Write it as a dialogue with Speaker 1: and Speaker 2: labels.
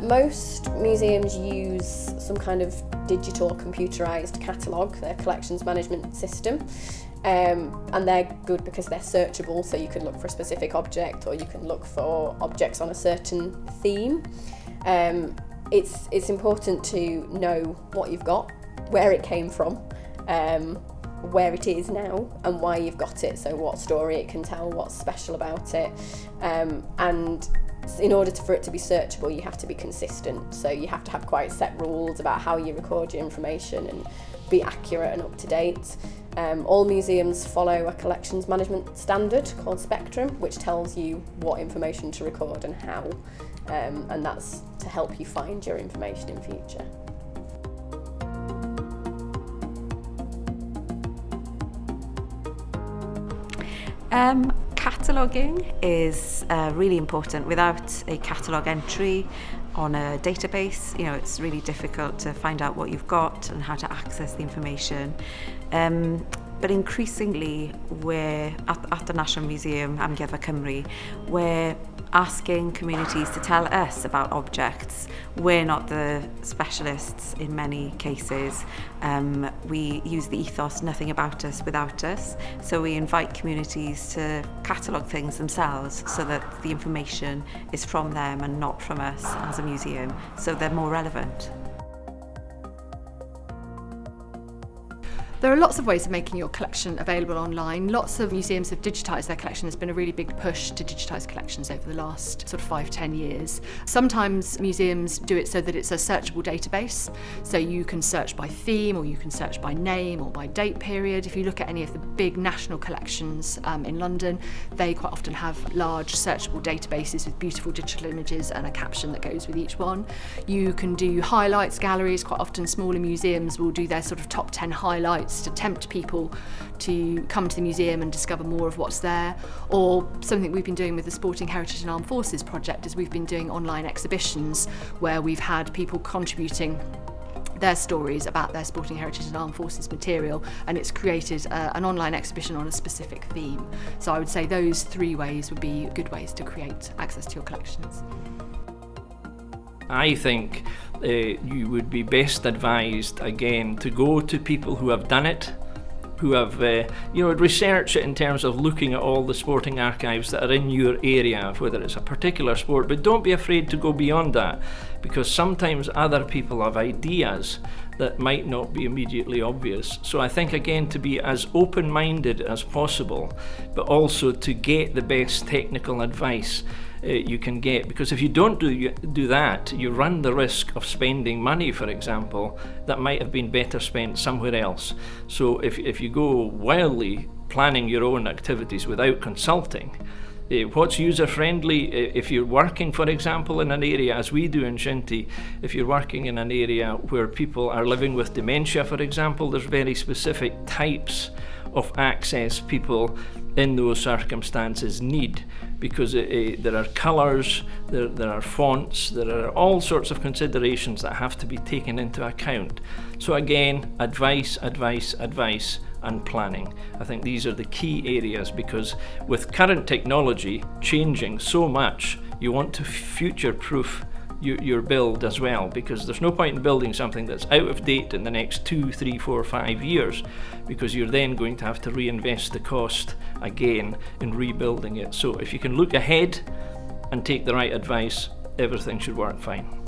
Speaker 1: Most museums use some kind of digital or computerised catalogue, their collections management system, and they're good because they're searchable, so you can look for a specific object or you can look for objects on a certain theme. It's important to know what you've got, where it came from, where it is now and why you've got it, so what story it can tell, what's special about it, and in order for it to be searchable you have to be consistent, so you have to have quite set rules about how you record your information and be accurate and up to date. All museums follow a collections management standard called Spectrum, which tells you what information to record and how, and that's to help you find your information in future.
Speaker 2: Cataloguing is really important. Without a catalogue entry on a database, it's really difficult to find out what you've got and how to access the information. But increasingly, we're at the National Museum Amgueddfa Cymru, we're asking communities to tell us about objects. We're not the specialists in many cases. We use the ethos, nothing about us without us. So we invite communities to catalogue things themselves so that the information is from them and not from us as a museum, so they're more relevant.
Speaker 3: There are lots of ways of making your collection available online. Lots of museums have digitised their collection. There's been a really big push to digitise collections over the last sort of 5-10 years. Sometimes museums do it so that it's a searchable database. So you can search by theme, or you can search by name or by date period. If you look at any of the big national collections in London, they quite often have large searchable databases with beautiful digital images and a caption that goes with each one. You can do highlights galleries. Quite often smaller museums will do their sort of top 10 highlights to tempt people to come to the museum and discover more of what's there. Or something we've been doing with the Sporting Heritage and Armed Forces project is we've been doing online exhibitions where we've had people contributing their stories about their Sporting Heritage and Armed Forces material, and it's created an online exhibition on a specific theme. So I would say those 3 ways would be good ways to create access to your collections.
Speaker 4: I think you would be best advised, again, to go to people who have done it, who have, research it in terms of looking at all the sporting archives that are in your area, whether it's a particular sport, but don't be afraid to go beyond that, because sometimes other people have ideas that might not be immediately obvious. So I think, again, to be as open-minded as possible, but also to get the best technical advice you can get, because if you don't do that, you run the risk of spending money, for example, that might have been better spent somewhere else. So if you go wildly planning your own activities without consulting, what's user-friendly, if you're working, for example, in an area, as we do in Shinty, if you're working in an area where people are living with dementia, for example, there's very specific types of access people in those circumstances need, because there are colours, there are fonts, there are all sorts of considerations that have to be taken into account. So again, advice, and planning. I think these are the key areas, because with current technology changing so much, you want to future-proof your build as well, because there's no point in building something that's out of date in the next 2, 3, 4, 5 years, because you're then going to have to reinvest the cost again in rebuilding it. So if you can look ahead and take the right advice, everything should work fine.